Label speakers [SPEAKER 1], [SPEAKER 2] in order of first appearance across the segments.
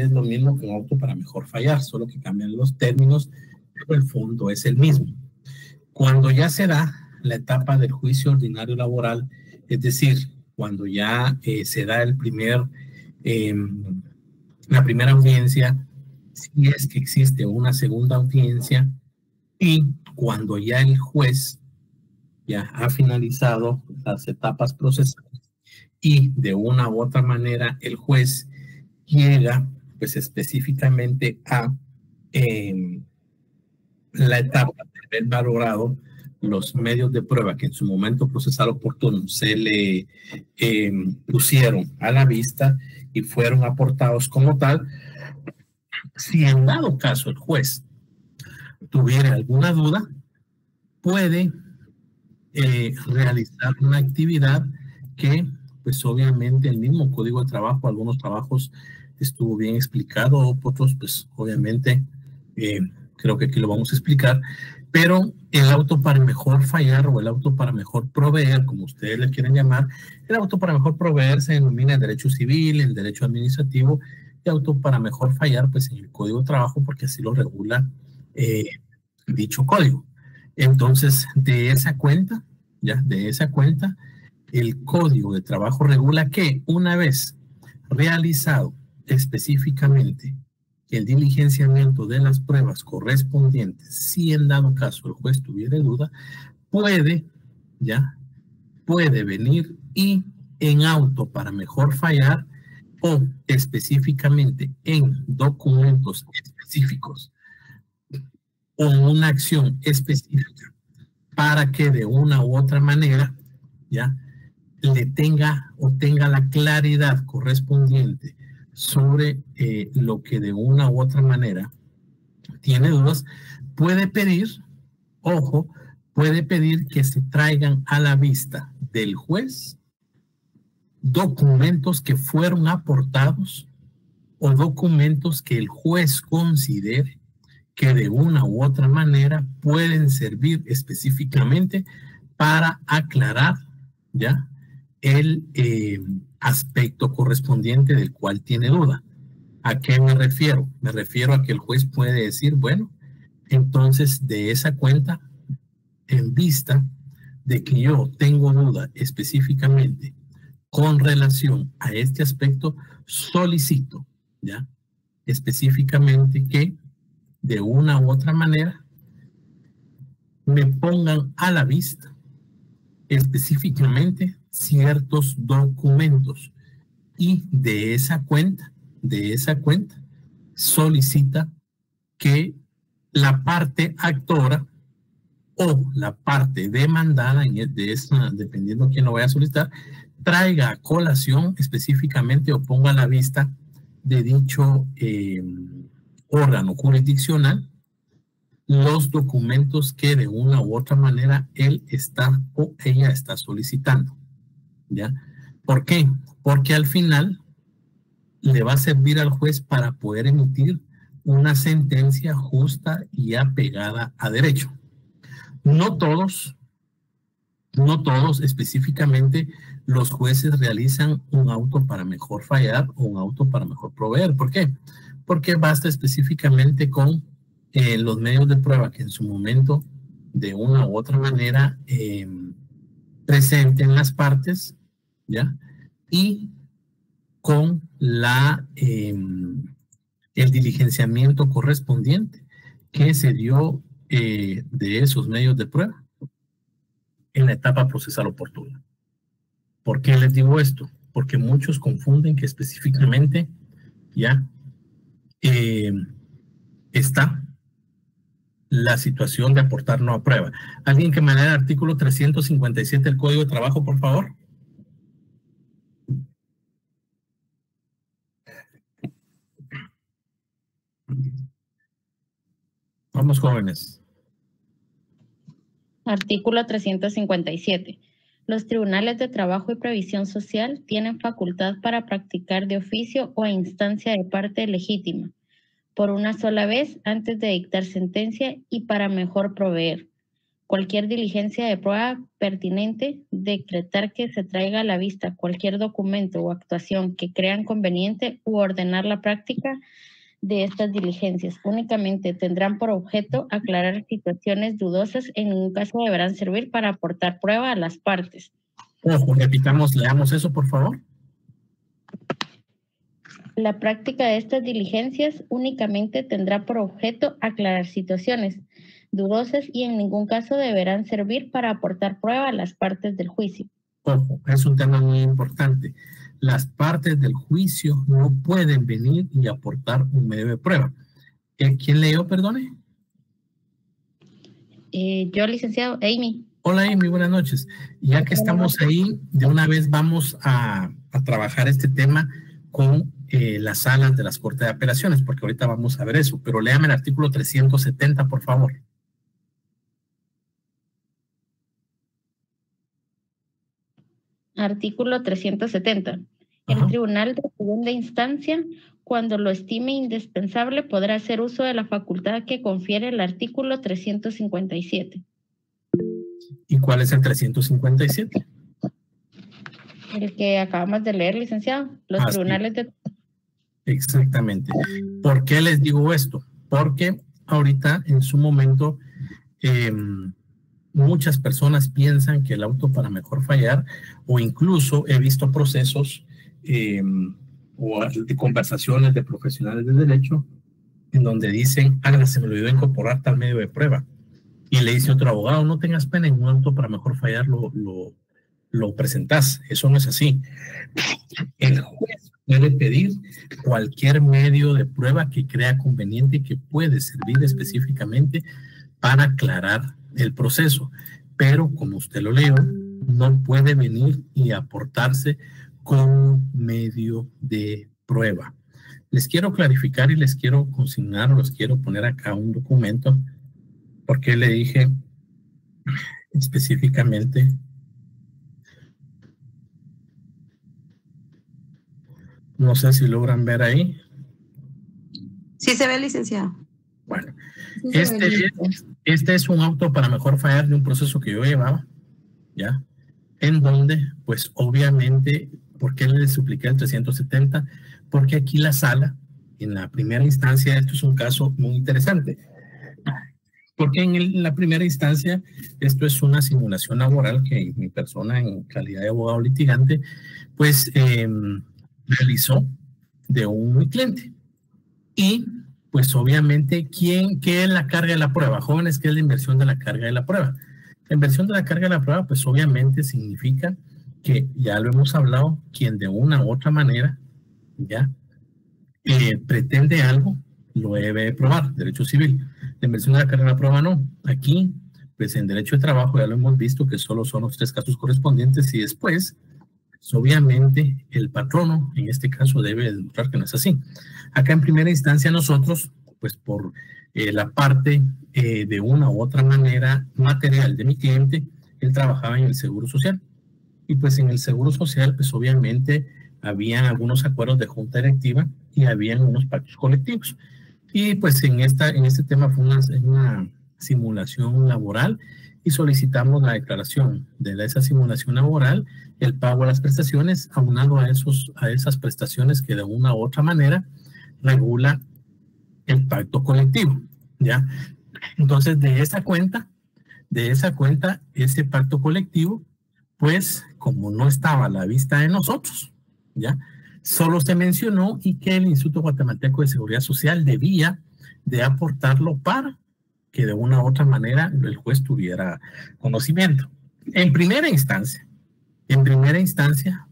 [SPEAKER 1] es lo mismo que un auto para mejor fallar, solo que cambian los términos, pero el fondo es el mismo. Cuando ya se da la etapa del juicio ordinario laboral, es decir, cuando ya se da la primera audiencia, si es que existe una segunda audiencia, y cuando ya el juez ya ha finalizado las etapas procesales y de una u otra manera el juez llega pues específicamente a la etapa de haber valorado los medios de prueba que en su momento procesal oportuno se le pusieron a la vista y fueron aportados como tal. Si en dado caso el juez tuviera alguna duda, puede realizar una actividad que, pues obviamente el mismo Código de Trabajo, algunos trabajos estuvo bien explicado, otros pues obviamente creo que aquí lo vamos a explicar, pero el auto para mejor fallar o el auto para mejor proveer, como ustedes le quieren llamar, el auto para mejor proveer se denomina en derecho civil, en derecho administrativo, y auto para mejor fallar pues en el Código de Trabajo, porque así lo regula dicho código. Entonces, de esa cuenta, el Código de Trabajo regula que una vez realizado específicamente el diligenciamiento de las pruebas correspondientes, si en dado caso el juez tuviera duda, puede venir y en auto para mejor fallar o específicamente en documentos específicos o una acción específica para que de una u otra manera le tenga la claridad correspondiente sobre lo que de una u otra manera tiene dudas, puede pedir que se traigan a la vista del juez documentos que fueron aportados o documentos que el juez considere que de una u otra manera pueden servir específicamente para aclarar el aspecto correspondiente del cual tiene duda. ¿A qué me refiero? Me refiero a que el juez puede decir, bueno, entonces de esa cuenta, en vista de que yo tengo duda específicamente con relación a este aspecto, solicito, específicamente que de una u otra manera me pongan a la vista específicamente ciertos documentos y de esa cuenta solicita que la parte actora o la parte demandada, dependiendo quién lo vaya a solicitar, traiga a colación específicamente o ponga a la vista de dicho órgano jurisdiccional los documentos que de una u otra manera él está o ella está solicitando. ¿Por qué? Porque al final le va a servir al juez para poder emitir una sentencia justa y apegada a derecho. No todos específicamente los jueces realizan un auto para mejor fallar o un auto para mejor proveer. ¿Por qué? Porque basta específicamente con los medios de prueba que en su momento de una u otra manera presenten las partes, y con el diligenciamiento correspondiente que se dio de esos medios de prueba en la etapa procesal oportuna. ¿Por qué les digo esto? Porque muchos confunden que específicamente está la situación de aportar nueva prueba. ¿Alguien que me lea el artículo 357 del Código de Trabajo, por favor? Vamos, jóvenes.
[SPEAKER 2] Artículo 357. Los tribunales de trabajo y previsión social tienen facultad para practicar de oficio o a instancia de parte legítima, por una sola vez antes de dictar sentencia y para mejor proveer, cualquier diligencia de prueba pertinente, decretar que se traiga a la vista cualquier documento o actuación que crean conveniente u ordenar la práctica de estas diligencias. Únicamente tendrán por objeto aclarar situaciones dudosas, en ningún caso deberán servir para aportar prueba a las partes.
[SPEAKER 1] Ojo, repitamos, leamos eso, por favor.
[SPEAKER 2] La práctica de estas diligencias únicamente tendrá por objeto aclarar situaciones dudosas y en ningún caso deberán servir para aportar prueba a las partes del juicio.
[SPEAKER 1] Ojo, es un tema muy importante. Las partes del juicio no pueden venir y aportar un medio de prueba. ¿Quién leyó, perdone?
[SPEAKER 2] Yo, licenciado, Amy.
[SPEAKER 1] Hola, Amy, buenas noches. Ya que estamos ahí, de una vez vamos a trabajar este tema con las salas de las Cortes de Apelaciones, porque ahorita vamos a ver eso, pero léame el artículo 370, por favor.
[SPEAKER 2] Artículo 370. El Tribunal de Segunda Instancia, cuando lo estime indispensable, podrá hacer uso de la facultad que confiere el artículo 357.
[SPEAKER 1] ¿Y cuál es el 357?
[SPEAKER 2] El que acabamos de leer, licenciado. Los tribunales de...
[SPEAKER 1] Exactamente. ¿Por qué les digo esto? Porque ahorita, en su momento, muchas personas piensan que el auto para mejor fallar, o incluso he visto procesos o de conversaciones de profesionales de derecho en donde dicen, se me olvidó incorporar tal medio de prueba. Y le dice otro abogado, no tengas pena, en un auto para mejor fallar lo presentás. Eso no es así. El juez puede pedir cualquier medio de prueba que crea conveniente y que puede servir específicamente para aclarar el proceso. Pero, como usted lo leyó, no puede venir y aportarse con medio de prueba. Les quiero clarificar y les quiero consignar, o les quiero poner acá un documento, porque le dije específicamente. No sé si logran ver ahí.
[SPEAKER 3] Sí se ve, licenciado.
[SPEAKER 1] Bueno, este es un auto para mejor fallar de un proceso que yo llevaba, ¿ya? En donde, pues obviamente, ¿por qué le supliqué el 370? Porque aquí la sala, en la primera instancia, esto es un caso muy interesante. Porque en la primera instancia, esto es una simulación laboral que mi persona, en calidad de abogado litigante, pues realizó de un cliente. Y pues obviamente, ¿qué es la carga de la prueba? Jóvenes, ¿qué es la inversión de la carga de la prueba? La inversión de la carga de la prueba, pues obviamente significa que, ya lo hemos hablado, quien de una u otra manera ya pretende algo, lo debe probar, derecho civil. La inversión de la carga de la prueba no. Aquí, pues en derecho de trabajo ya lo hemos visto que solo son los 3 casos correspondientes y después, pues, obviamente, el patrono, en este caso, debe demostrar que no es así. Acá en primera instancia nosotros, pues por la parte de una u otra manera material de mi cliente, él trabajaba en el Seguro Social. Y pues en el Seguro Social, pues obviamente habían algunos acuerdos de junta directiva y habían unos pactos colectivos. Y pues en este tema fue una simulación laboral y solicitamos la declaración de esa simulación laboral, el pago de las prestaciones, aunado a esas prestaciones que de una u otra manera regula el pacto colectivo, ¿ya? Entonces, de esa cuenta, ese pacto colectivo, pues, como no estaba a la vista de nosotros, ¿ya? Solo se mencionó y que el Instituto Guatemalteco de Seguridad Social debía de aportarlo para que de una u otra manera el juez tuviera conocimiento. En primera instancia,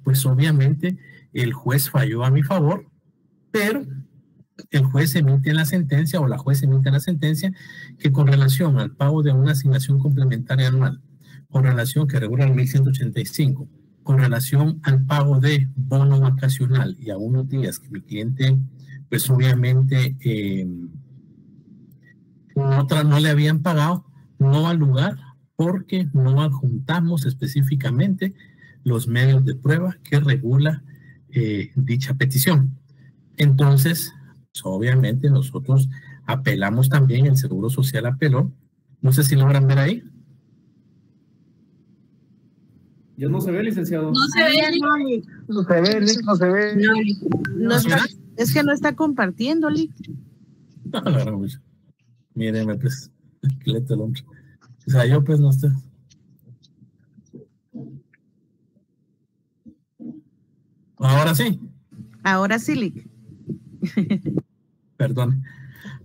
[SPEAKER 1] pues obviamente el juez falló a mi favor, pero el juez emite la sentencia o la juez emite la sentencia que con relación al pago de una asignación complementaria anual, con relación que regula el 1185, con relación al pago de bono vacacional y a unos días que mi cliente, pues obviamente no le habían pagado, no al lugar porque no adjuntamos específicamente los medios de prueba que regula dicha petición. Entonces, pues, obviamente nosotros apelamos también, el Seguro Social apeló. No sé si logran ver ahí.
[SPEAKER 4] Ya no se ve, licenciado.
[SPEAKER 5] No se ve,
[SPEAKER 6] Lick. No se ve, Lick, no se ve.
[SPEAKER 7] No está, es que no está compartiendo, Lick.
[SPEAKER 1] Míreme, pues, esqueleto el hombre. O sea, yo pues no estoy. Ahora sí.
[SPEAKER 7] Ahora sí, Lick.
[SPEAKER 1] Perdón.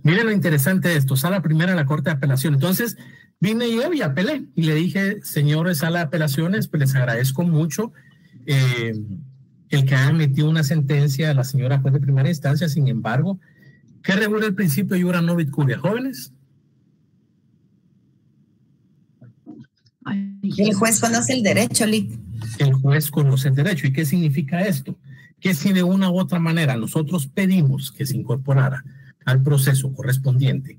[SPEAKER 1] Miren lo interesante de esto. Sala primera de la Corte de Apelación. Entonces, vine yo y apelé. Y le dije, señores Sala de Apelaciones, pues les agradezco mucho el que hayan emitido una sentencia a la señora juez de primera instancia. Sin embargo, ¿qué regula el principio iura novit curia? Jóvenes.
[SPEAKER 8] El juez conoce el derecho, Lick.
[SPEAKER 1] El juez conoce el derecho. ¿Y qué significa esto? Que si de una u otra manera nosotros pedimos que se incorporara al proceso correspondiente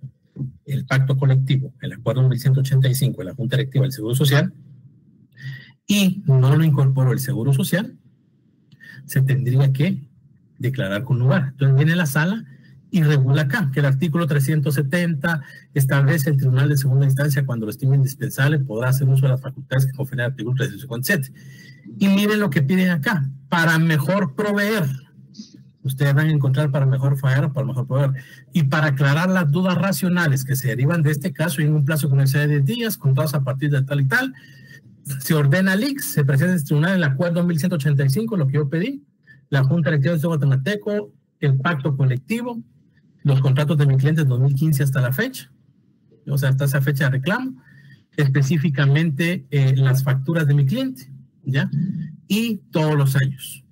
[SPEAKER 1] el pacto colectivo, el acuerdo 1185 de la Junta Directiva del Seguro Social, y no lo incorporó el Seguro Social, se tendría que declarar con lugar. Entonces viene la sala y regula acá, que el artículo 370 establece el Tribunal de Segunda Instancia, cuando lo estime indispensable, podrá hacer uso de las facultades que confiere el artículo 357. Y miren lo que piden acá, para mejor proveer. Ustedes van a encontrar para mejor fallar o para mejor proveer. Y para aclarar las dudas racionales que se derivan de este caso, y en un plazo comercial de 10 días, contados a partir de tal y tal, se ordena al IX, se presenta en el tribunal el acuerdo 1185, lo que yo pedí, la Junta Directiva del Estado Guatemalteco, el pacto colectivo, los contratos de mi cliente de 2015 hasta la fecha, o sea, hasta esa fecha de reclamo, específicamente las facturas de mi cliente, ¿ya? Y todos los años.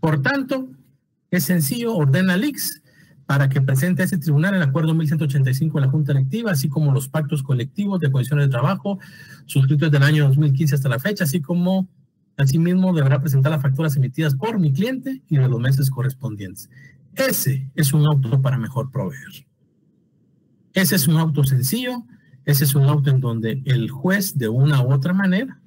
[SPEAKER 1] Por tanto, es sencillo, ordena al IX para que presente a ese tribunal el acuerdo 1185 de la Junta Directiva, así como los pactos colectivos de condiciones de trabajo suscritos del año 2015 hasta la fecha, así como asimismo deberá presentar las facturas emitidas por mi cliente y de los meses correspondientes. Ese es un auto para mejor proveer. Ese es un auto sencillo, ese es un auto en donde el juez de una u otra manera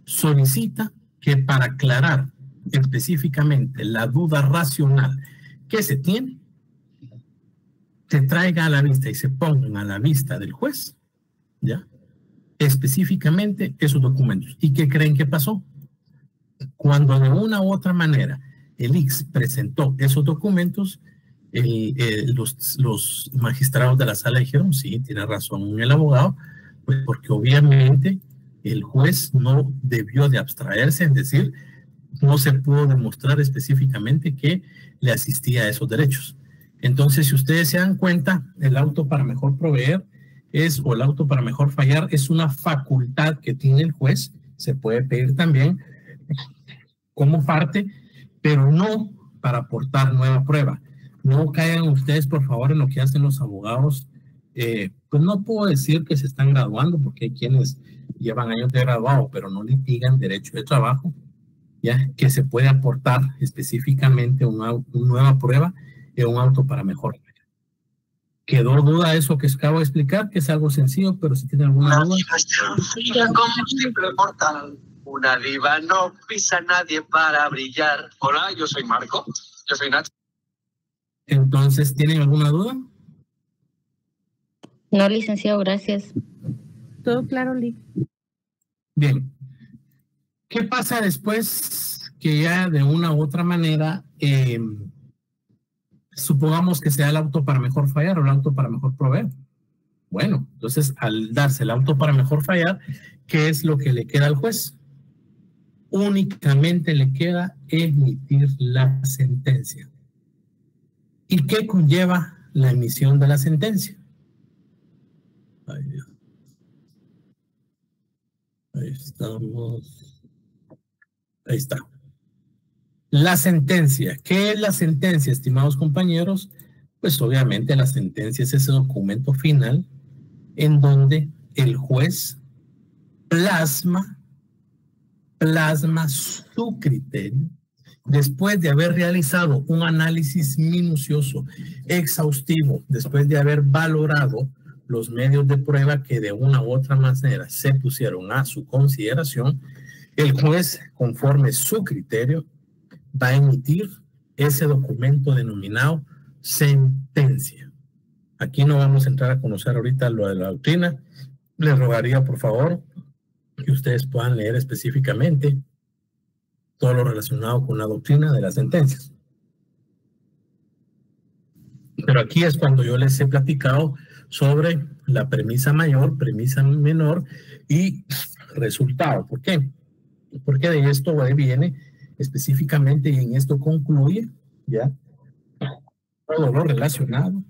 [SPEAKER 1] solicita que para aclarar específicamente la duda racional que se tiene, se traiga a la vista y se pongan a la vista del juez, ¿ya? Específicamente esos documentos. ¿Y qué creen que pasó? Cuando de una u otra manera el IX presentó esos documentos, los magistrados de la sala dijeron, sí, tiene razón el abogado, pues porque obviamente el juez no debió de abstraerse, es decir, no se pudo demostrar específicamente que le asistía a esos derechos. Entonces, si ustedes se dan cuenta, el auto para mejor proveer o el auto para mejor fallar es una facultad que tiene el juez, se puede pedir también como parte, pero no para aportar nueva prueba. No caigan ustedes, por favor, en lo que hacen los abogados. Pues no puedo decir que se están graduando, porque hay quienes llevan años de graduado, pero no litigan derecho de trabajo, ya que se puede aportar específicamente una nueva prueba en un auto para mejor. ¿Quedó duda eso que acabo de explicar? Que es algo sencillo, pero si tienen alguna duda.
[SPEAKER 9] Una diva no pisa a nadie para brillar. Hola, yo soy Marco. Yo soy Nacho.
[SPEAKER 1] Entonces, ¿tienen alguna duda?
[SPEAKER 2] No, licenciado, gracias.
[SPEAKER 7] Todo claro, Lick.
[SPEAKER 1] Bien. ¿Qué pasa después que ya de una u otra manera, supongamos que sea el auto para mejor fallar o el auto para mejor proveer? Bueno, entonces al darse el auto para mejor fallar, ¿qué es lo que le queda al juez? Únicamente le queda emitir la sentencia. ¿Y qué conlleva la emisión de la sentencia? Ay, Dios. Ahí estamos. Ahí está. La sentencia. ¿Qué es la sentencia, estimados compañeros? Pues obviamente la sentencia es ese documento final en donde el juez plasma su criterio después de haber realizado un análisis minucioso, exhaustivo, después de haber valorado los medios de prueba que de una u otra manera se pusieron a su consideración. El juez, conforme su criterio, va a emitir ese documento denominado sentencia. Aquí no vamos a entrar a conocer ahorita lo de la doctrina. Les rogaría, por favor, que ustedes puedan leer específicamente todo lo relacionado con la doctrina de las sentencias. Pero aquí es cuando yo les he platicado sobre la premisa mayor, premisa menor y resultado. ¿Por qué? Porque de esto viene específicamente y en esto concluye ya todo lo relacionado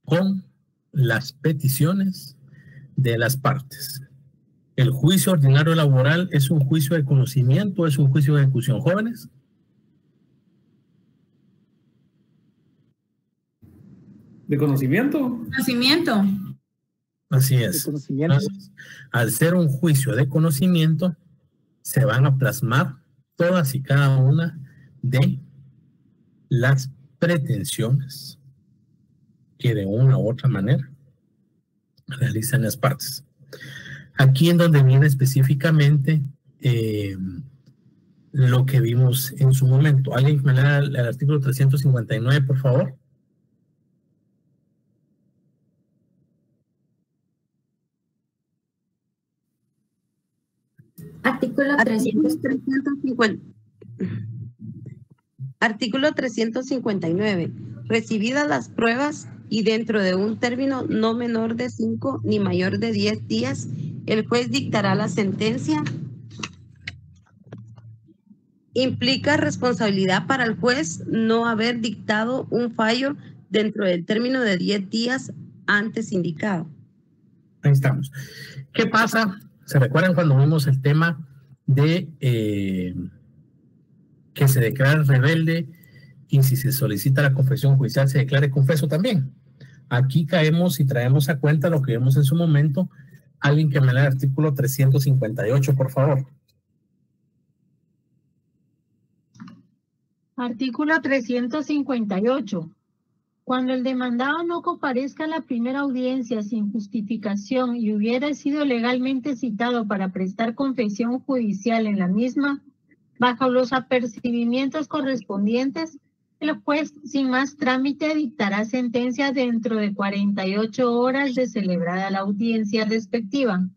[SPEAKER 1] con las peticiones de las partes. ¿El juicio ordinario laboral es un juicio de conocimiento o es un juicio de ejecución, jóvenes?
[SPEAKER 4] ¿De conocimiento?
[SPEAKER 8] Conocimiento.
[SPEAKER 1] Así es. Entonces, al ser un juicio de conocimiento, se van a plasmar todas y cada una de las pretensiones que de una u otra manera realizan las partes. Aquí en donde viene específicamente lo que vimos en su momento. ¿Alguien me lea el artículo 359, por favor?
[SPEAKER 3] Artículo 359. Recibidas las pruebas y dentro de un término no menor de 5 ni mayor de 10 días, el juez dictará la sentencia. Implica responsabilidad para el juez no haber dictado un fallo dentro del término de 10 días antes indicado.
[SPEAKER 1] Ahí estamos. ¿Qué pasa? ¿Se recuerdan cuando vimos el tema de que se declara rebelde y si se solicita la confesión judicial se declare confeso también? Aquí caemos y traemos a cuenta lo que vimos en su momento. Alguien que me lea el artículo 358, por favor.
[SPEAKER 5] Artículo 358. Cuando el demandado no comparezca a la primera audiencia sin justificación y hubiera sido legalmente citado para prestar confesión judicial en la misma, bajo los apercibimientos correspondientes, el juez, sin más trámite, dictará sentencia dentro de 48 horas de celebrada la audiencia respectiva.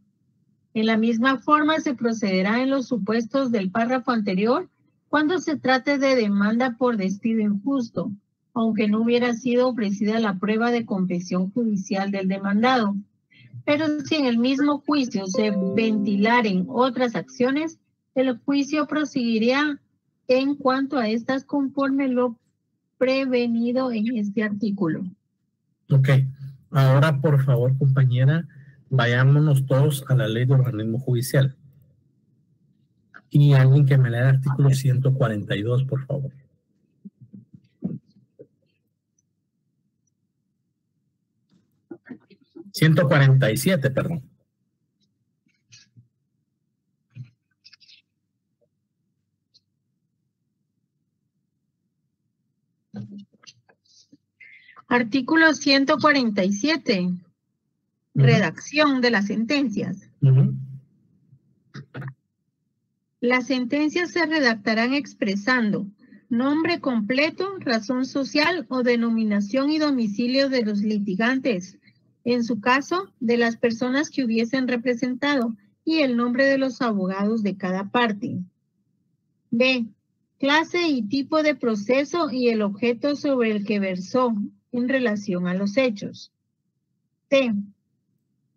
[SPEAKER 5] En la misma forma se procederá en los supuestos del párrafo anterior cuando se trate de demanda por despido injusto, aunque no hubiera sido ofrecida la prueba de confesión judicial del demandado. Pero si en el mismo juicio se ventilaren otras acciones, el juicio proseguiría en cuanto a estas conforme lo prevenido en este artículo.
[SPEAKER 1] Ok. Ahora, por favor, compañera, vayámonos todos a la ley de organismo judicial. Y alguien que me lea el artículo 142, por favor. ...147, perdón.
[SPEAKER 5] Artículo 147. Redacción de las sentencias. Las sentencias se redactarán expresando nombre completo, razón social o denominación y domicilio de los litigantes, en su caso, de las personas que hubiesen representado, y el nombre de los abogados de cada parte. B. Clase y tipo de proceso y el objeto sobre el que versó en relación a los hechos. C.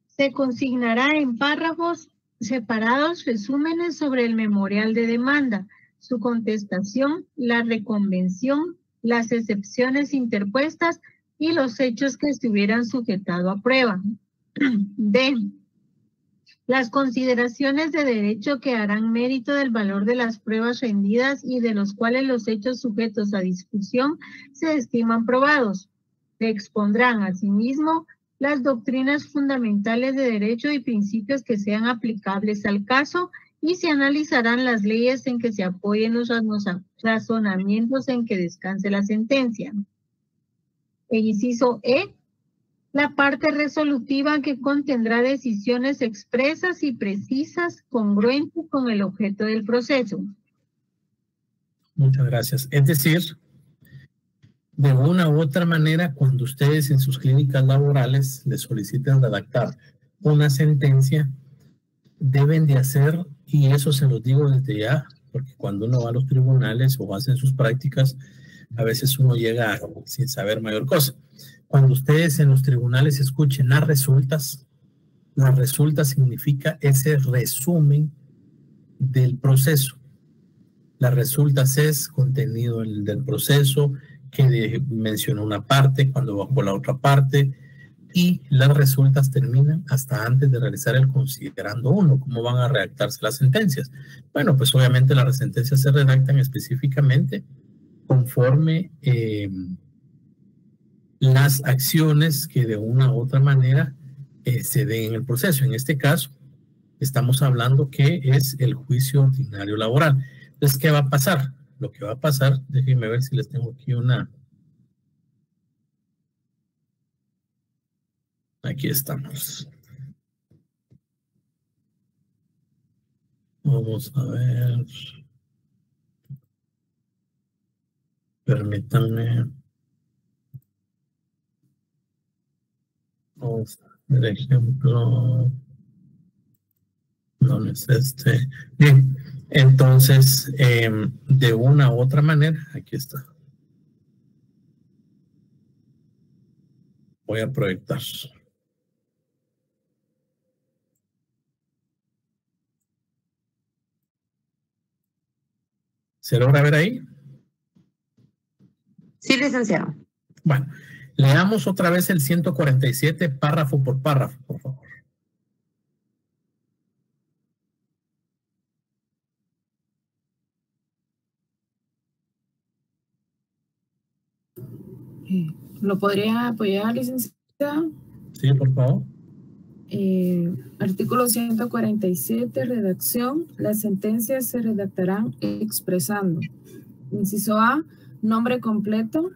[SPEAKER 5] Se consignará en párrafos separados resúmenes sobre el memorial de demanda, su contestación, la reconvención, las excepciones interpuestas y los hechos que estuvieran sujetados a prueba. D. Las consideraciones de derecho que harán mérito del valor de las pruebas rendidas y de los cuales los hechos sujetos a discusión se estiman probados. Se expondrán asimismo las doctrinas fundamentales de derecho y principios que sean aplicables al caso y se analizarán las leyes en que se apoyen los razonamientos en que descanse la sentencia. El inciso E, la parte resolutiva que contendrá decisiones expresas y precisas congruentes con el objeto del proceso.
[SPEAKER 1] Muchas gracias. Es decir, de una u otra manera, cuando ustedes en sus clínicas laborales les soliciten redactar una sentencia, deben de hacer, y eso se los digo desde ya, porque cuando uno va a los tribunales o hacen sus prácticas, a veces uno llega sin saber mayor cosa. Cuando ustedes en los tribunales escuchen las resultas significa ese resumen del proceso. Las resultas es contenido del proceso que mencionó una parte, cuando bajó la otra parte, y las resultas terminan hasta antes de realizar el considerando uno. ¿Cómo van a redactarse las sentencias? Bueno, pues obviamente las sentencias se redactan específicamente conforme las acciones que de una u otra manera se den en el proceso. En este caso, estamos hablando que es el juicio ordinario laboral. Entonces, ¿qué va a pasar? Lo que va a pasar, déjenme ver si les tengo aquí una. Aquí estamos. Vamos a ver. Permítanme. Vamos a ver ejemplo. No es este. Bien, entonces, de una u otra manera, aquí está. Voy a proyectar. ¿Se logra ver ahí?
[SPEAKER 3] Sí, licenciado.
[SPEAKER 1] Bueno, leamos otra vez el 147 párrafo por párrafo, por favor.
[SPEAKER 7] ¿Lo podría apoyar, licenciada?
[SPEAKER 1] Sí, por favor.
[SPEAKER 7] Artículo 147, redacción. Las sentencias se redactarán expresando. Inciso A, nombre completo,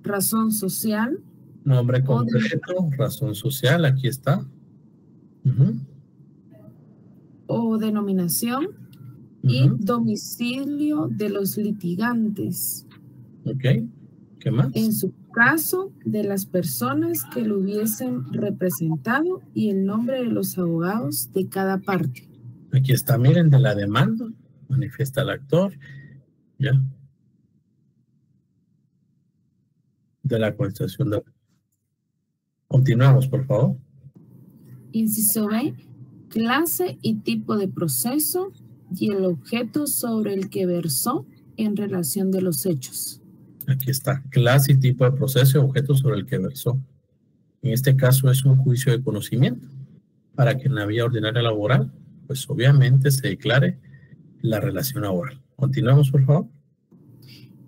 [SPEAKER 7] razón social.
[SPEAKER 1] Nombre completo, razón social, aquí está.
[SPEAKER 7] O denominación y domicilio de los litigantes.
[SPEAKER 1] Ok, ¿qué más?
[SPEAKER 7] En su caso, de las personas que lo hubiesen representado y el nombre de los abogados de cada parte.
[SPEAKER 1] Aquí está, miren, de la demanda, manifiesta el actor, ya. De la acusación de... Continuamos, por favor.
[SPEAKER 7] Inciso B, clase y tipo de proceso y el objeto sobre el que versó en relación de los hechos.
[SPEAKER 1] Aquí está, clase y tipo de proceso y objeto sobre el que versó. En este caso es un juicio de conocimiento. Para que en la vía ordinaria laboral, pues obviamente se declare la relación laboral. Continuamos, por favor.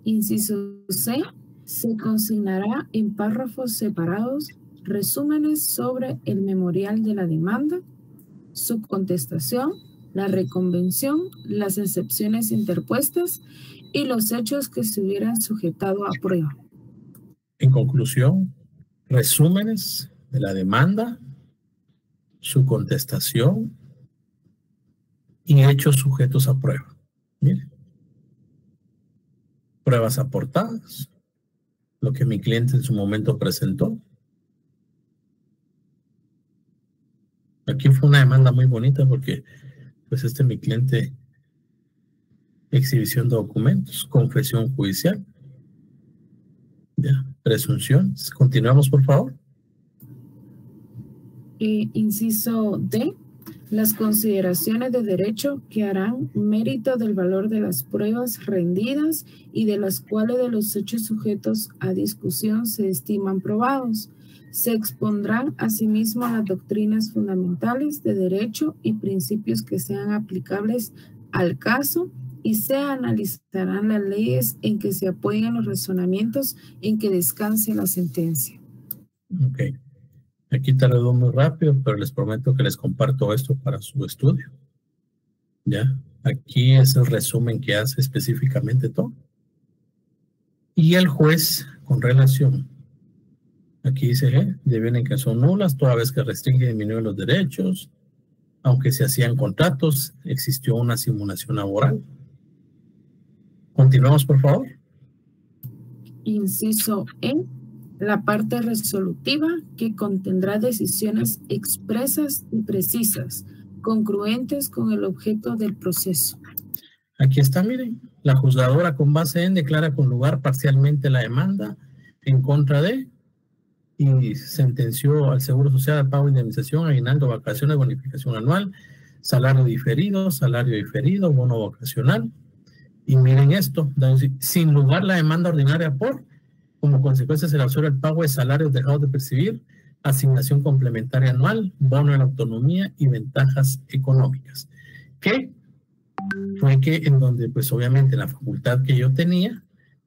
[SPEAKER 7] Inciso C, se consignará en párrafos separados resúmenes sobre el memorial de la demanda, su contestación, la reconvención, las excepciones interpuestas y los hechos que se hubieran sujetado a prueba.
[SPEAKER 1] En conclusión, resúmenes de la demanda, su contestación y hechos sujetos a prueba. Miren. Pruebas aportadas, lo que mi cliente en su momento presentó. Aquí fue una demanda muy bonita porque pues mi cliente, exhibición de documentos, confesión judicial, ya, presunciones. Continuamos, por favor.
[SPEAKER 7] Inciso D, las consideraciones de derecho que harán mérito del valor de las pruebas rendidas y de las cuales de los hechos sujetos a discusión se estiman probados. Se expondrán asimismo las doctrinas fundamentales de derecho y principios que sean aplicables al caso y se analizarán las leyes en que se apoyen los razonamientos en que descanse la sentencia.
[SPEAKER 1] Ok. Aquí tardó muy rápido, pero les prometo que les comparto esto para su estudio. Ya, aquí es el resumen que hace específicamente todo. Y el juez, con relación, aquí dice, devienen que son nulas toda vez que restringen y disminuyen los derechos, aunque se hacían contratos, existió una simulación laboral. Continuamos, por favor.
[SPEAKER 7] Inciso E. La parte resolutiva, que contendrá decisiones expresas y precisas, congruentes con el objeto del proceso.
[SPEAKER 1] Aquí está, miren. La juzgadora con base en declara con lugar parcialmente la demanda en contra de y sentenció al Seguro Social al pago de indemnización, aguinaldo, vacaciones, bonificación anual, salario diferido, bono vacacional. Y miren esto, sin lugar la demanda ordinaria por, como consecuencia se le absorbe el pago de salarios dejados de percibir, asignación complementaria anual, bono de la autonomía y ventajas económicas. ¿Qué? Fue que en donde pues obviamente la facultad que yo tenía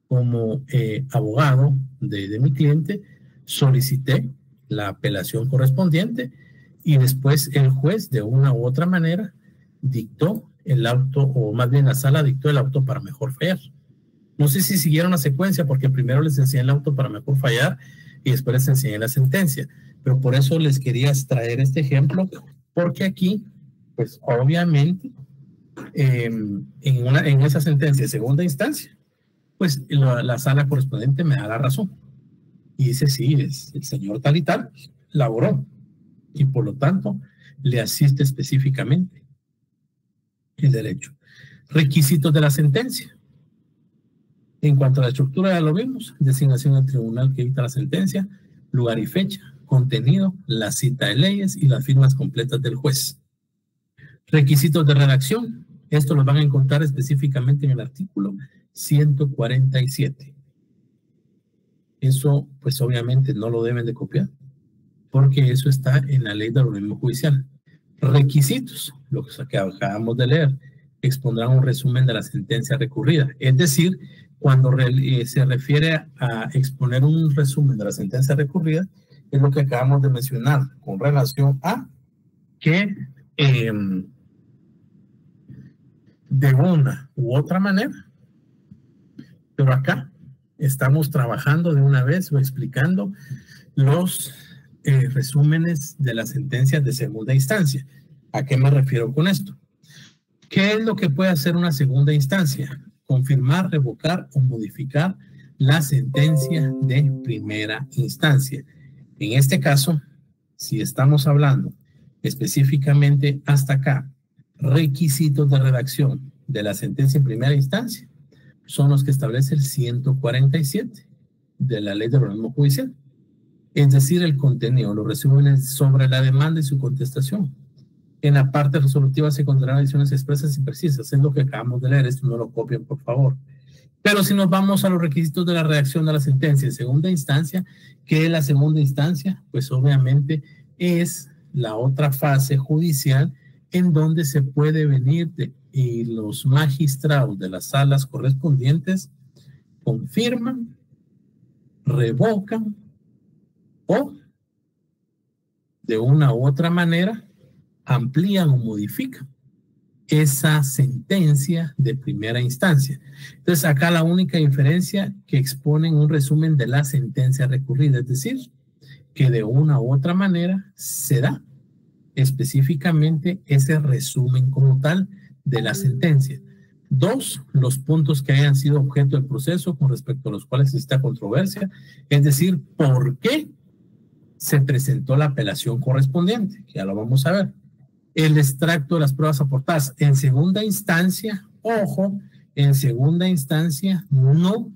[SPEAKER 1] como abogado de mi cliente, solicité la apelación correspondiente y después el juez de una u otra manera dictó el auto, o más bien la sala dictó el auto para mejor fallar. No sé si siguieron la secuencia porque primero les enseñé el auto para mejor fallar y después les enseñé la sentencia, pero por eso les quería traer este ejemplo, porque aquí pues obviamente en esa sentencia de segunda instancia pues la sala correspondiente me da la razón y dice sí, el señor tal y tal laboró y por lo tanto le asiste específicamente el derecho. Requisitos de la sentencia. En cuanto a la estructura ya lo vimos, designación del tribunal que dicta la sentencia, lugar y fecha, contenido, la cita de leyes y las firmas completas del juez. Requisitos de redacción. Esto los van a encontrar específicamente en el artículo 147. Eso, pues obviamente no lo deben de copiar, porque eso está en la ley del organismo judicial. Requisitos, lo que acabamos de leer, expondrán un resumen de la sentencia recurrida. Es decir, cuando se refiere a exponer un resumen de la sentencia recurrida, es lo que acabamos de mencionar con relación a que de una u otra manera, pero acá estamos trabajando de una vez o explicando los resúmenes de las sentencias de segunda instancia. ¿A qué me refiero con esto? ¿Qué es lo que puede hacer una segunda instancia? Confirmar, revocar o modificar la sentencia de primera instancia. En este caso, si estamos hablando específicamente hasta acá, requisitos de redacción de la sentencia en primera instancia son los que establece el 147 de la ley del organismo judicial. Es decir, el contenido, los resúmenes sobre la demanda y su contestación. En la parte resolutiva se encontrarán adiciones expresas y precisas. Es lo que acabamos de leer. Esto no lo copien, por favor. Pero si nos vamos a los requisitos de la redacción de la sentencia en segunda instancia, ¿qué es la segunda instancia? Pues obviamente es la otra fase judicial en donde se puede venir y los magistrados de las salas correspondientes confirman, revocan o de una u otra manera amplían o modifican esa sentencia de primera instancia. Entonces acá la única diferencia que exponen un resumen de la sentencia recurrida, es decir, que de una u otra manera se da específicamente ese resumen como tal de la sentencia. Dos, los puntos que hayan sido objeto del proceso con respecto a los cuales existe controversia, es decir, por qué se presentó la apelación correspondiente, que ya lo vamos a ver. El extracto de las pruebas aportadas en segunda instancia, ojo, en segunda instancia no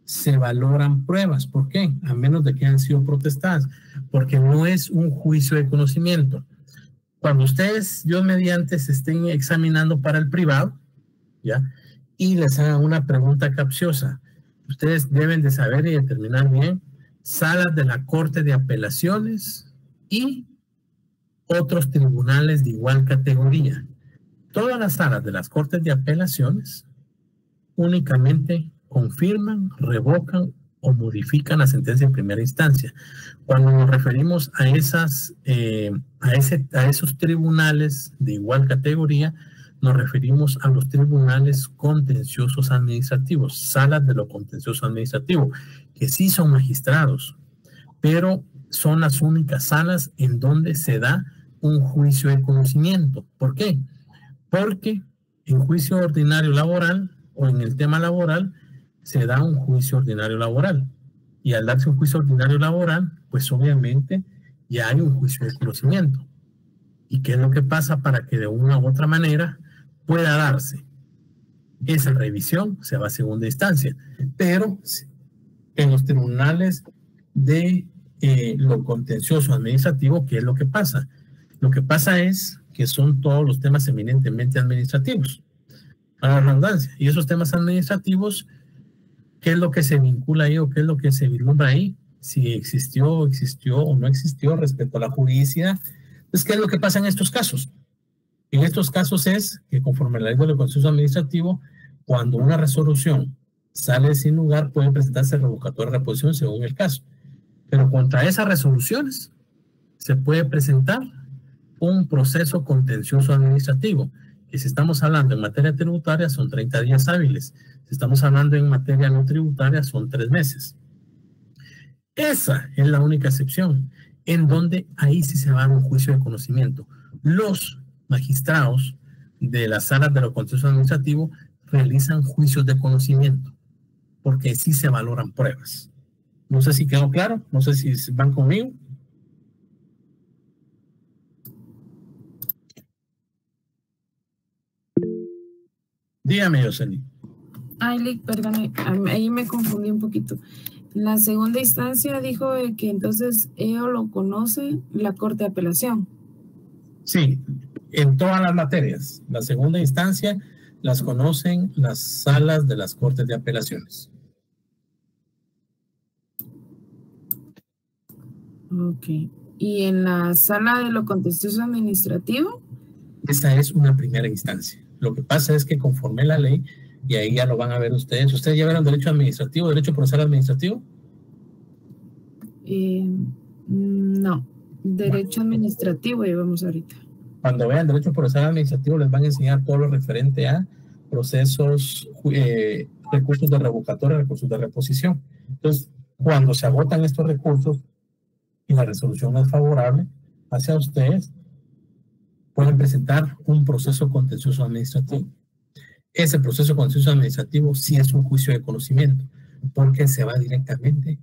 [SPEAKER 1] se valoran pruebas. ¿Por qué? A menos de que hayan sido protestadas, porque no es un juicio de conocimiento. Cuando ustedes, Dios mediante, se estén examinando para el privado, ¿ya? Y les hagan una pregunta capciosa, ustedes deben de saber y determinar bien salas de la Corte de Apelaciones y otros tribunales de igual categoría. Todas las salas de las Cortes de Apelaciones únicamente confirman, revocan o modifican la sentencia en primera instancia. Cuando nos referimos a esos tribunales de igual categoría, nos referimos a los tribunales contenciosos administrativos, salas de lo contencioso administrativo, que sí son magistrados, pero son las únicas salas en donde se da un juicio de conocimiento. ¿Por qué? Porque en juicio ordinario laboral o en el tema laboral se da un juicio ordinario laboral Y al darse un juicio ordinario laboral, pues obviamente ya hay un juicio de conocimiento. ¿Y qué es lo que pasa para que de una u otra manera pueda darse? Esa revisión se va a segunda instancia, pero en los tribunales de lo contencioso administrativo, ¿qué es lo que pasa? Lo que pasa es que son todos los temas eminentemente administrativos, para la redundancia. Y esos temas administrativos, ¿qué es lo que se vincula ahí o qué es lo que se vislumbra ahí? Si existió o no existió respecto a la juridicidad. Pues, ¿qué es lo que pasa en estos casos? En estos casos es que conforme a la ley del contencioso administrativo, cuando una resolución sale sin lugar, puede presentarse revocatoria de reposición según el caso. Pero contra esas resoluciones se puede presentar un proceso contencioso administrativo. Y si estamos hablando en materia tributaria, son 30 días hábiles. Si estamos hablando en materia no tributaria, son 3 meses. Esa es la única excepción, en donde ahí sí se va a dar un juicio de conocimiento. Los magistrados de las salas de lo contencioso administrativo realizan juicios de conocimiento, porque sí se valoran pruebas. No sé si quedó claro, no sé si van conmigo. Dígame, Yoseli.
[SPEAKER 7] Ay, Lick, perdone, ahí me confundí un poquito. La segunda instancia dijo que entonces ello lo conoce la Corte de Apelación.
[SPEAKER 1] Sí, en todas las materias. La segunda instancia las conocen las salas de las Cortes de Apelaciones.
[SPEAKER 7] Ok. ¿Y en la sala de lo contencioso administrativo?
[SPEAKER 1] Esa es una primera instancia. Lo que pasa es que conforme la ley, y ahí ya lo van a ver ustedes. ¿Ustedes ya vieron derecho administrativo, derecho procesal administrativo?
[SPEAKER 7] No, derecho administrativo llevamos ahorita.
[SPEAKER 1] Cuando vean derecho procesal administrativo les van a enseñar todo lo referente a procesos, recursos de revocatoria, recursos de reposición. Entonces, cuando se agotan estos recursos y la resolución no es favorable hacia ustedes, pueden presentar un proceso contencioso administrativo. Ese proceso contencioso administrativo sí es un juicio de conocimiento, porque se va directamente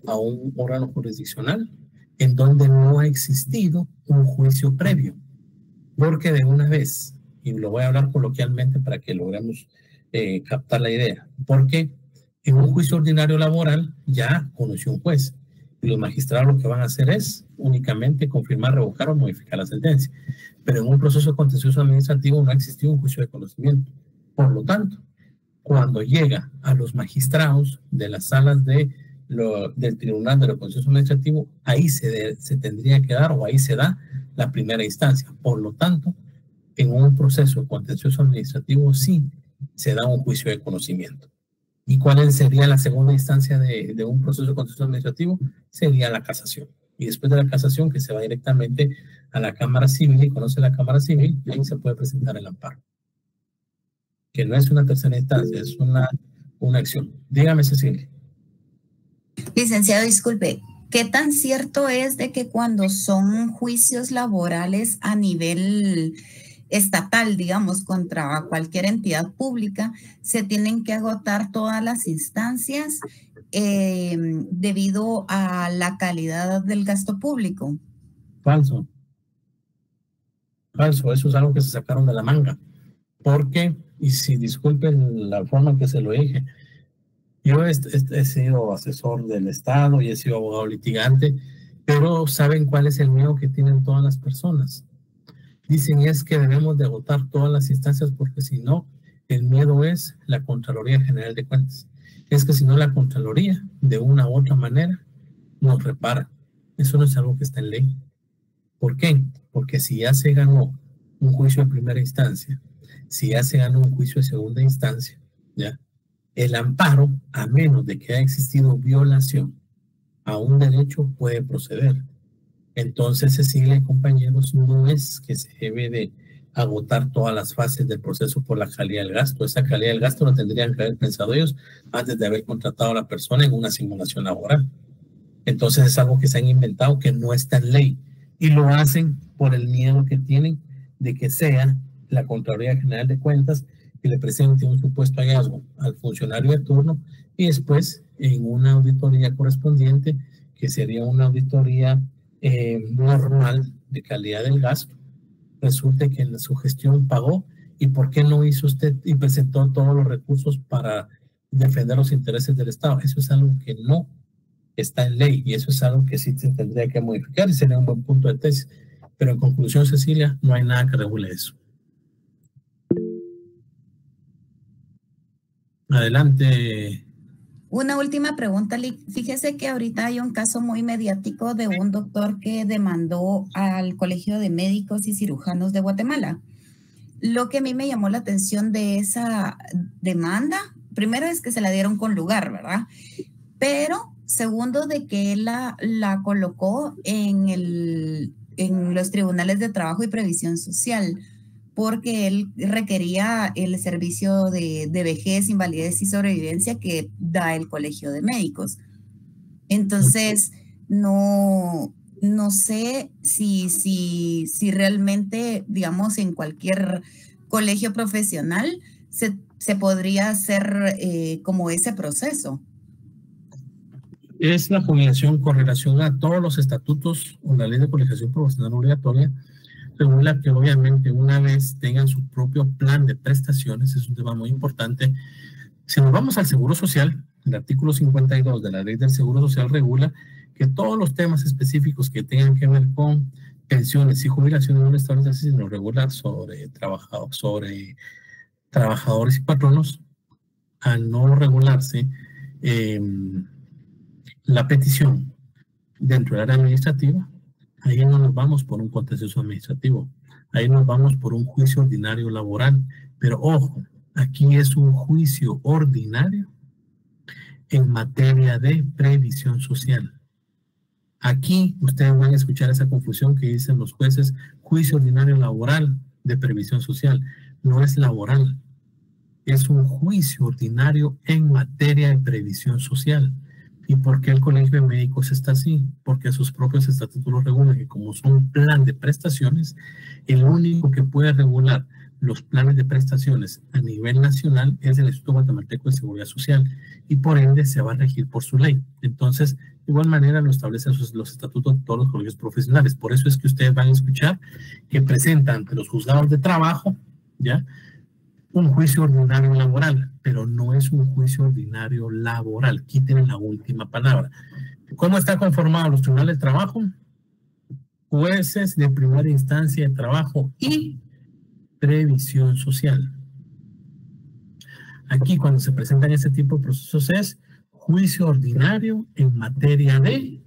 [SPEAKER 1] a un órgano jurisdiccional en donde no ha existido un juicio previo. Porque de una vez, y lo voy a hablar coloquialmente para que logremos captar la idea, porque en un juicio ordinario laboral ya conoció un juez, y los magistrados lo que van a hacer es únicamente confirmar, revocar o modificar la sentencia. Pero en un proceso contencioso administrativo no ha existido un juicio de conocimiento. Por lo tanto, cuando llega a los magistrados de las salas del Tribunal de lo Contencioso Administrativo, ahí se tendría que dar, o ahí se da la primera instancia. Por lo tanto, en un proceso contencioso administrativo sí se da un juicio de conocimiento. ¿Y cuál sería la segunda instancia de un proceso contencioso administrativo? Sería la casación. Y después de la casación, que se va directamente a la Cámara Civil y conoce la Cámara Civil, ahí se puede presentar el amparo. Que no es una tercera instancia, es una acción. Dígame, Cecilia.
[SPEAKER 8] Licenciado, disculpe, ¿qué tan cierto es de que cuando son juicios laborales a nivel estatal, digamos, contra cualquier entidad pública, se tienen que agotar todas las instancias debido a la calidad del gasto público?
[SPEAKER 1] Falso. Falso, eso es algo que se sacaron de la manga. Porque, y si disculpen la forma en que se lo dije, yo he sido asesor del Estado y he sido abogado litigante, pero ¿saben cuál es el miedo que tienen todas las personas? Dicen es que debemos de agotar todas las instancias porque si no, el miedo es la Contraloría General de Cuentas. Es que si no, la Contraloría, de una u otra manera, nos repara. Eso no es algo que está en ley. ¿Por qué? Porque si ya se ganó un juicio de primera instancia, si ya se ganó un juicio de segunda instancia, ¿ya? El amparo, a menos de que haya existido violación a un derecho, puede proceder. Entonces, Cecilia y compañeros, no es que se debe de agotar todas las fases del proceso por la calidad del gasto. Esa calidad del gasto lo tendrían que haber pensado ellos antes de haber contratado a la persona en una simulación laboral. Entonces, es algo que se han inventado que no está en ley y lo hacen por el miedo que tienen de que sea la Contraloría General de Cuentas que le presente un supuesto hallazgo al funcionario de turno y después en una auditoría correspondiente, que sería una auditoría normal de calidad del gasto, resulte que en su gestión pagó y por qué no hizo usted y presentó todos los recursos para defender los intereses del Estado. Eso es algo que no está en ley y eso es algo que sí se tendría que modificar y sería un buen punto de tesis. Pero en conclusión, Cecilia, no hay nada que regule eso. Adelante.
[SPEAKER 8] Una última pregunta, Lic. Fíjese que ahorita hay un caso muy mediático de un doctor que demandó al Colegio de Médicos y Cirujanos de Guatemala. Lo que a mí me llamó la atención de esa demanda, primero es que se la dieron con lugar, ¿verdad? Pero segundo, de que él la colocó en los tribunales de trabajo y previsión social, porque él requería el servicio de vejez, invalidez y sobrevivencia que da el Colegio de Médicos. Entonces, no sé si realmente, digamos, en cualquier colegio profesional se podría hacer como ese proceso.
[SPEAKER 1] Es la jubilación con relación a todos los estatutos o la ley de colegiación profesional obligatoria. Regula que obviamente una vez tengan su propio plan de prestaciones, es un tema muy importante. Si nos vamos al Seguro Social, el artículo 52 de la ley del Seguro Social regula que todos los temas específicos que tengan que ver con pensiones y jubilaciones no establece sino regular sobre trabajadores y patronos. Al no regularse la petición dentro del área administrativa, ahí no nos vamos por un contencioso administrativo, ahí nos vamos por un juicio ordinario laboral. Pero ojo, aquí es un juicio ordinario en materia de previsión social. Aquí ustedes van a escuchar esa confusión que dicen los jueces, juicio ordinario laboral de previsión social. No es laboral, es un juicio ordinario en materia de previsión social. ¿Y por qué el Colegio de Médicos está así? Porque sus propios estatutos lo regulan, que como son un plan de prestaciones, el único que puede regular los planes de prestaciones a nivel nacional es el Instituto Guatemalteco de Seguridad Social y por ende se va a regir por su ley. Entonces, de igual manera lo establecen los estatutos de todos los colegios profesionales. Por eso es que ustedes van a escuchar que presentan ante los juzgados de trabajo, ¿ya?, un juicio ordinario laboral, pero no es un juicio ordinario laboral. Quiten la última palabra. ¿Cómo están conformados los tribunales de trabajo? Jueces de primera instancia de trabajo y previsión social. Aquí cuando se presentan este tipo de procesos es juicio ordinario en materia de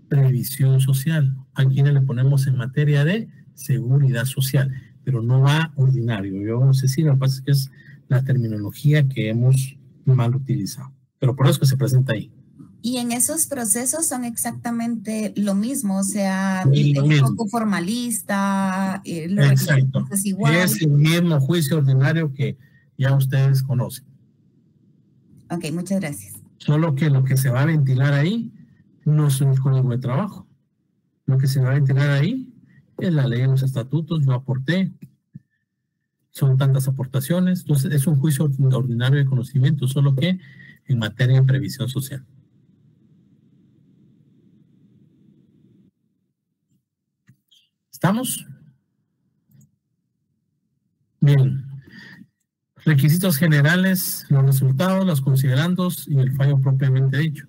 [SPEAKER 1] previsión social. Aquí le ponemos en materia de seguridad social, pero no va ordinario. Yo no sé si lo que pasa es que es la terminología que hemos mal utilizado, pero por eso que se presenta ahí.
[SPEAKER 8] Y en esos procesos son exactamente lo mismo, o sea,
[SPEAKER 1] un
[SPEAKER 8] poco formalista,
[SPEAKER 1] exacto,
[SPEAKER 8] es igual.
[SPEAKER 1] Es el mismo juicio ordinario que ya ustedes conocen.
[SPEAKER 8] Ok, muchas gracias.
[SPEAKER 1] Solo que lo que se va a ventilar ahí no es un código de trabajo. Lo que se va a ventilar ahí es la ley de los estatutos, yo aporté, son tantas aportaciones, entonces es un juicio ordinario de conocimiento, solo que en materia de previsión social. ¿Estamos? Bien. Requisitos generales, los resultados, los considerandos y el fallo propiamente dicho.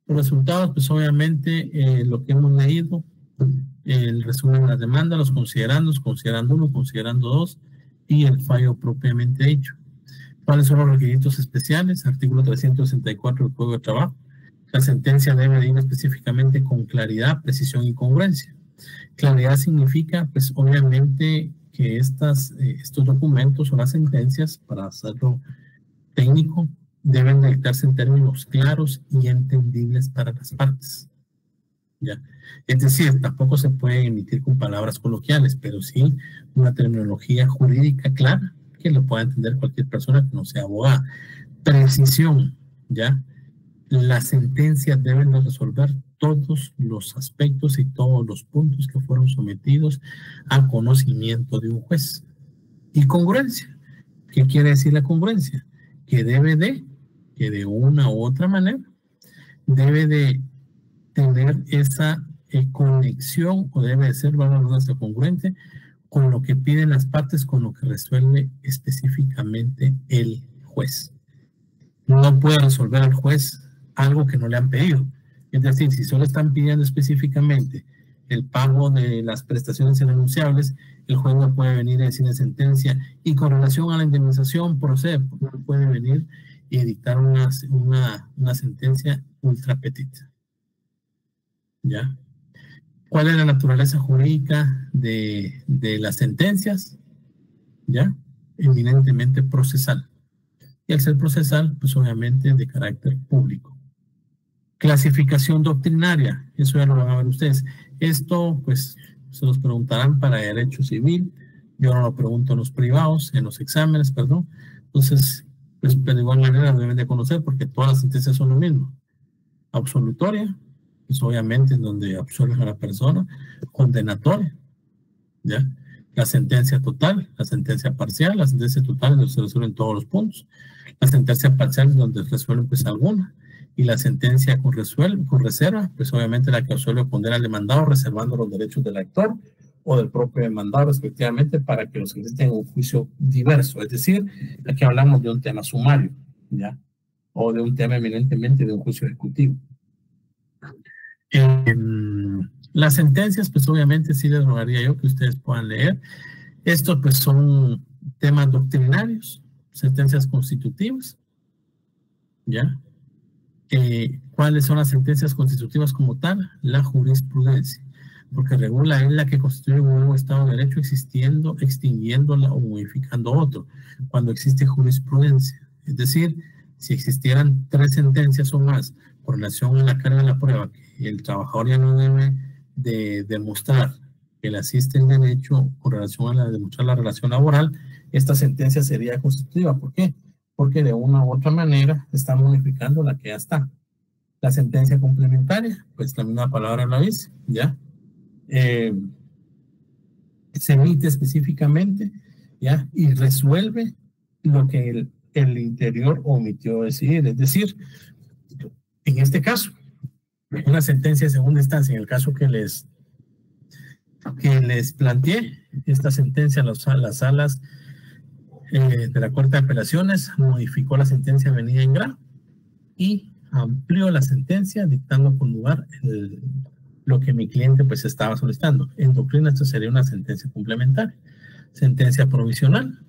[SPEAKER 1] Los resultados, pues obviamente lo que hemos leído, el resumen de la demanda, los considerandos, considerando 1, considerando 2 y el fallo propiamente dicho. ¿Cuáles son los requisitos especiales? Artículo 364 del Código de Trabajo. La sentencia debe ir específicamente con claridad, precisión y congruencia. Claridad significa, pues obviamente, que estos documentos o las sentencias, para hacerlo técnico, deben dictarse en términos claros y entendibles para las partes. ¿Ya? Es decir, tampoco se puede emitir con palabras coloquiales, pero sí una terminología jurídica clara que lo pueda entender cualquier persona que no sea abogada. Precisión, ¿ya? Las sentencias deben de resolver todos los aspectos y todos los puntos que fueron sometidos a conocimiento de un juez. Y congruencia, ¿Qué quiere decir la congruencia? Que de una u otra manera, debe de tener esa conexión, o debe de ser, vamos a congruente con lo que piden las partes, con lo que resuelve específicamente el juez. No puede resolver al juez algo que no le han pedido. Es decir, si solo están pidiendo específicamente el pago de las prestaciones irrenunciables, el juez no puede venir a decir en sentencia, y con relación a la indemnización procede, no puede venir y dictar una sentencia ultra petita. ¿Ya? ¿Cuál es la naturaleza jurídica de las sentencias? ¿Ya? Eminentemente procesal. Y al ser procesal, pues obviamente de carácter público. Clasificación doctrinaria, eso ya lo van a ver ustedes. Esto, pues, se los preguntarán para derecho civil. Yo no lo pregunto en los privados, en los exámenes, perdón. Entonces, pues, de igual manera deben de conocer, porque todas las sentencias son lo mismo. Absolutoria, pues obviamente en donde absuelven a la persona. Condenatoria, ¿ya? La sentencia total, la sentencia parcial. La sentencia total es donde se resuelven todos los puntos. La sentencia parcial es donde resuelven pues alguna. Y la sentencia con reserva, pues obviamente la que absuelve o condena al demandado, reservando los derechos del actor o del propio demandado, respectivamente, para que los que tengan un juicio diverso. Es decir, aquí hablamos de un tema sumario, ¿ya? O de un tema eminentemente de un juicio ejecutivo. Las sentencias, pues obviamente sí les rogaría yo que ustedes puedan leer. Estos pues son temas doctrinarios, sentencias constitutivas, ¿ya? ¿Cuáles son las sentencias constitutivas como tal? La jurisprudencia, porque regula es la que constituye un nuevo Estado de Derecho existiendo, extinguiéndola o modificando otro, cuando existe jurisprudencia. Es decir, si existieran 3 sentencias o más con relación a la carga de la prueba, que el trabajador ya no debe de demostrar que le asiste el derecho con relación a demostrar la relación laboral, esta sentencia sería constitutiva. ¿Por qué? Porque de una u otra manera está modificando la que ya está. La sentencia complementaria, pues la misma palabra lo dice, ¿ya? Se emite específicamente, ¿ya? Y resuelve lo que el interior omitió decidir. Es decir, en este caso, una sentencia de segunda instancia, en el caso que les planteé, esta sentencia, las salas de la Corte de Apelaciones modificó la sentencia venida en grado y amplió la sentencia, dictando con lugar lo que mi cliente pues estaba solicitando. En doctrina esto sería una sentencia complementaria. Sentencia provisional,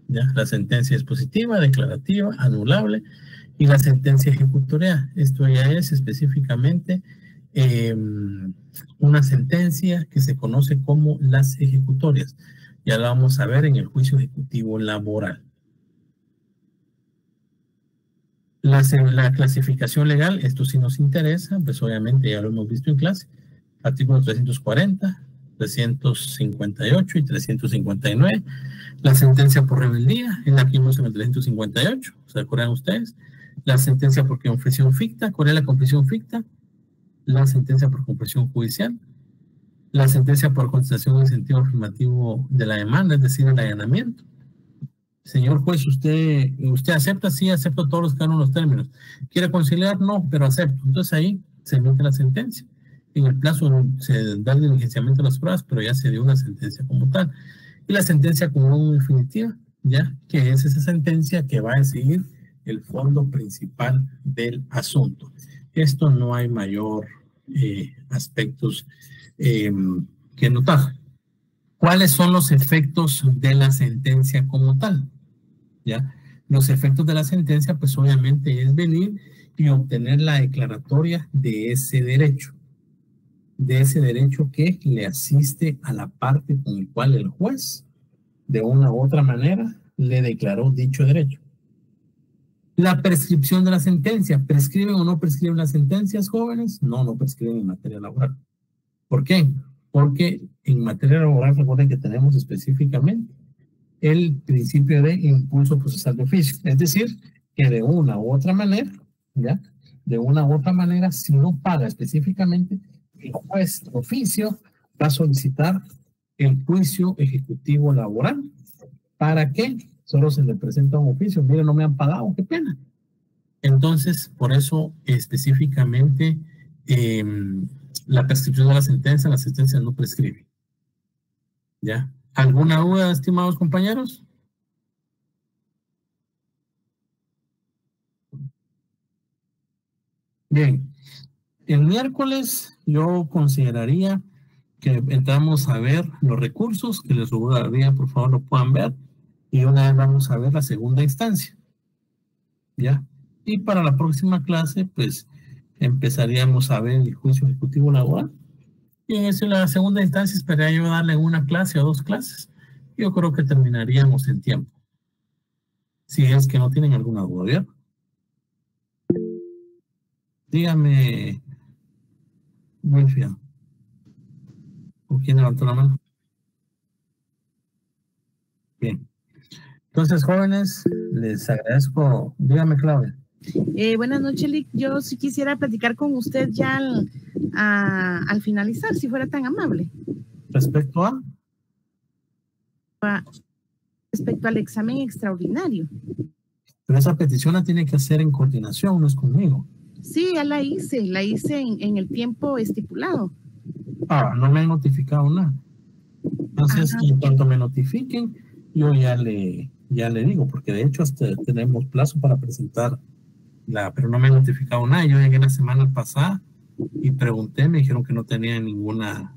[SPEAKER 1] ¿ya? La sentencia dispositiva, declarativa, anulable, y la sentencia ejecutoria. Esto ya es específicamente una sentencia que se conoce como las ejecutorias. Ya la vamos a ver en el juicio ejecutivo laboral. La clasificación legal, esto sí nos interesa, pues obviamente ya lo hemos visto en clase. Artículos 340, 358 y 359. La sentencia por rebeldía, en la que vimos en el 358, ¿se acuerdan ustedes? La sentencia por confesión ficta, ¿cuál es la confesión ficta? La sentencia por confesión judicial. La sentencia por contestación en sentido afirmativo de la demanda, es decir, el allanamiento. Señor juez, ¿usted acepta? Sí, acepto todos los términos. ¿Quiere conciliar? No, pero acepto. Entonces ahí se emite la sentencia. En el plazo se da el diligenciamiento de las pruebas, pero ya se dio una sentencia como tal. Y la sentencia común definitiva, ya que es esa sentencia que va a decidir el fondo principal del asunto. Esto no hay mayor aspectos que notar. ¿Cuáles son los efectos de la sentencia como tal? ¿Ya? Los efectos de la sentencia, pues obviamente es venir y obtener la declaratoria de ese derecho que le asiste a la parte con el cual el juez, de una u otra manera, le declaró dicho derecho. La prescripción de la sentencia. ¿Prescriben o no prescriben las sentencias, jóvenes? No, no prescriben en materia laboral. ¿Por qué? Porque en materia laboral, recuerden que tenemos específicamente el principio de impulso procesal de oficio. Es decir, que de una u otra manera, ¿ya? De una u otra manera, si no paga específicamente, el juez de oficio va a solicitar el juicio ejecutivo laboral. ¿Para qué? solo se le presenta un oficio, mire, no me han pagado, qué pena. Entonces, por eso específicamente la prescripción de la sentencia no prescribe. ¿Ya? ¿Alguna duda, estimados compañeros? Bien, el miércoles yo consideraría que entramos a ver los recursos, que les rogaría por favor lo puedan ver, y una vez vamos a ver la segunda instancia. ¿Ya? Y para la próxima clase, pues, empezaríamos a ver el juicio ejecutivo laboral. Y en la segunda instancia esperaría yo darle una clase o 2 clases. Yo creo que terminaríamos en tiempo. Si es que no tienen alguna duda, ¿bien? Dígame, Wilfia. ¿O quién levantó la mano? Bien. Entonces, jóvenes, les agradezco. Dígame, Claudia.
[SPEAKER 10] Buenas noches, Lic. Yo sí quisiera platicar con usted ya al finalizar, si fuera tan amable.
[SPEAKER 1] ¿Respecto a?
[SPEAKER 10] Respecto al examen extraordinario.
[SPEAKER 1] Pero esa petición la tiene que hacer en coordinación, no es conmigo.
[SPEAKER 10] Sí, ya la hice en el tiempo estipulado.
[SPEAKER 1] No me han notificado nada. Entonces, en cuanto me notifiquen, yo ya le digo, porque de hecho hasta tenemos plazo para presentar pero no me han notificado nada. Yo llegué la semana pasada y pregunté, me dijeron que no tenía ninguna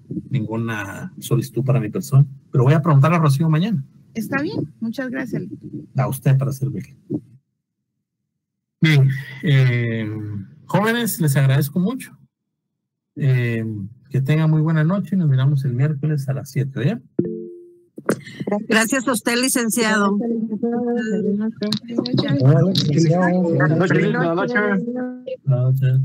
[SPEAKER 1] solicitud para mi persona. Pero voy a preguntar a Rocío mañana.
[SPEAKER 10] Está bien, muchas gracias.
[SPEAKER 1] A usted para servirle. Bien, jóvenes, les agradezco mucho. Que tengan muy buena noche. Nos miramos el miércoles a las 7, ¿ya?
[SPEAKER 3] Gracias a usted, licenciado.
[SPEAKER 6] Buenas noches.
[SPEAKER 1] Buenas noches.